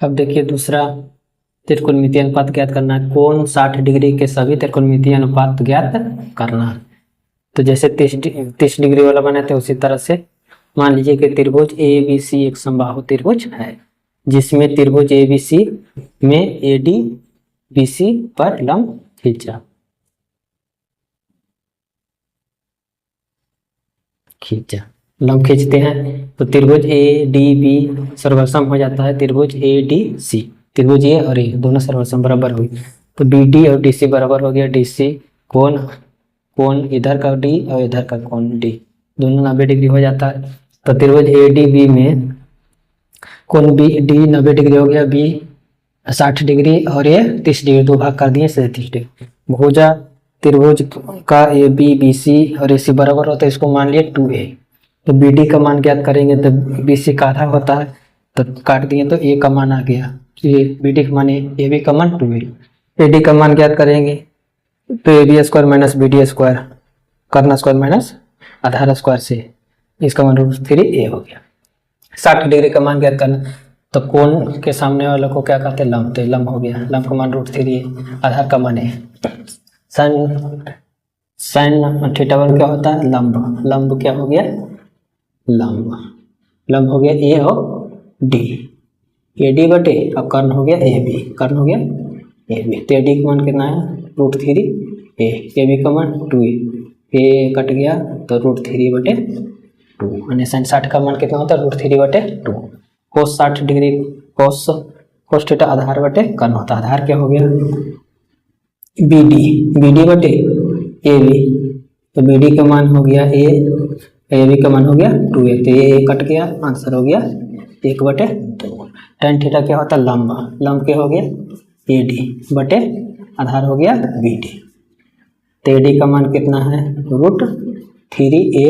अब देखिए दूसरा त्रिकोणमितीय अनुपात ज्ञात करना है। कोण 60 डिग्री के सभी त्रिकोणमितीय अनुपात ज्ञात करना है। तो जैसे 30 डिग्री वाला बनाते हैं उसी तरह से मान लीजिए कि त्रिभुज ए बी सी एक समबाहु त्रिभुज है, जिसमें त्रिभुज ए बी सी में ए डी बी सी पर लंब खींचा। लंब खींचते हैं तो त्रिभुज ए डी बी सर्वसम हो जाता है त्रिभुज ए डी सी। त्रिभुज ए और ए दोनों सर्वसम बराबर हुई, तो बी डी और डी सी बराबर हो गया डी सी। कोण इधर का डी और इधर का कोण डी दोनों 90 डिग्री हो जाता है। तो त्रिभुज ए डी बी में कोण बी डी 90 डिग्री हो गया, बी 60 डिग्री और ये 30 डिग्री, दो भाग कर दिए 37 डिग्री। भुजा त्रिभुज का ए बी बी सी और ए सी बराबर होता है, इसको मान लिया 2a। तो बी डी का मान ज्ञात करेंगे तो बी सी का आधा होता है, तो काट दिए तो ए का मान आ गया। ये बी डी का मान ए बी का मान 2a। ए डी का मान ज्ञात करेंगे तो A B square minus B D square कर्ण स्क्वायर माइनस आधार स्क्वायर से इसका मान √3a हो गया। 60 डिग्री का मान ज्ञात करना, तो कोण के सामने वाले को क्या कहते हैं लंब, तो लंब हो गया। लंब का मान √3a, आधार का मान है। साइन थीटा वन क्या होता है लंब, लंब क्या हो गया लंब हो गया ए और डी, ए डी बटे अब कर्ण हो गया ए बी, कर्ण हो गया ए बी। तो ए डी का मान कितना है √3a, ए बी का मान 2a, ए कट गया तो √3 बटे 2 यानी साइन 60 का मान कितना होता है √3 बटे 2। कोस 60 डिग्री कोस थीटा आधार बटे कर्ण होता है, आधार क्या हो गया बी डी बटे ए बी, तो बी डी का मान हो गया ए बी का मान हो गया 2a, तो ये कट गया, आंसर हो गया 1 बटे 2। tan थीटा क्या होता है लंब क्या हो गया ए डी बटे आधार हो गया बी डी। तो ए डी का मान कितना है √3a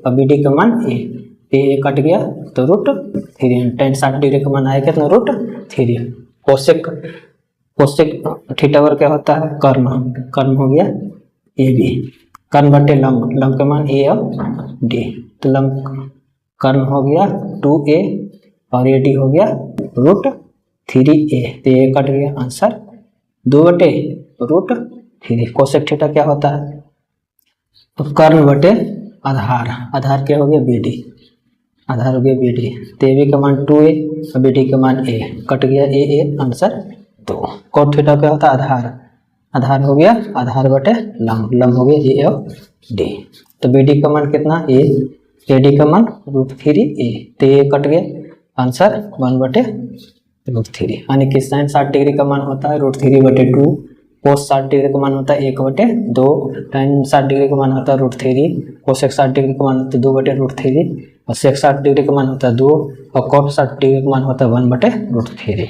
और बी डी का मान ए कट गया तो √3। tan 60 डिग्री का मान आया कितना √3। कोसेक थीटा वर क्या होता है कर्ण हो गया ए बी, कर्ण बटे लंब का मान ए और डी, तो लंब कर्ण हो गया 2a और ए डी हो गया √3a, तो ये कट गया, आंसर 2 बटे √3। कोसेक थीटा क्या होता है तो कर्ण बटे आधार क्या हो गया बी डी, आधार हो गया बी डी। तो ए बी का मान 2a और बी डी का मान a, कट गया ए, आंसर 2। कोट थीटा क्या होता है आधार हो गया आधार बटे लंब हो गया ए और डी। तो बी डी का मान कितना ए डी का मान √3a, तो ये कट गया, आंसर 1 बटे √3। यानी कि साइन 60 डिग्री का मान होता है √3 बटे 2, कोस 60 डिग्री का मान होता है 1 बटे 2, tan 60 डिग्री का मान होता है √3, कोसेक 60 डिग्री का मान होता है 2 बटे √3 और सेक 60 डिग्री का मान होता है 2 और कॉट 60 डिग्री का मान होता है 1 बटे √3।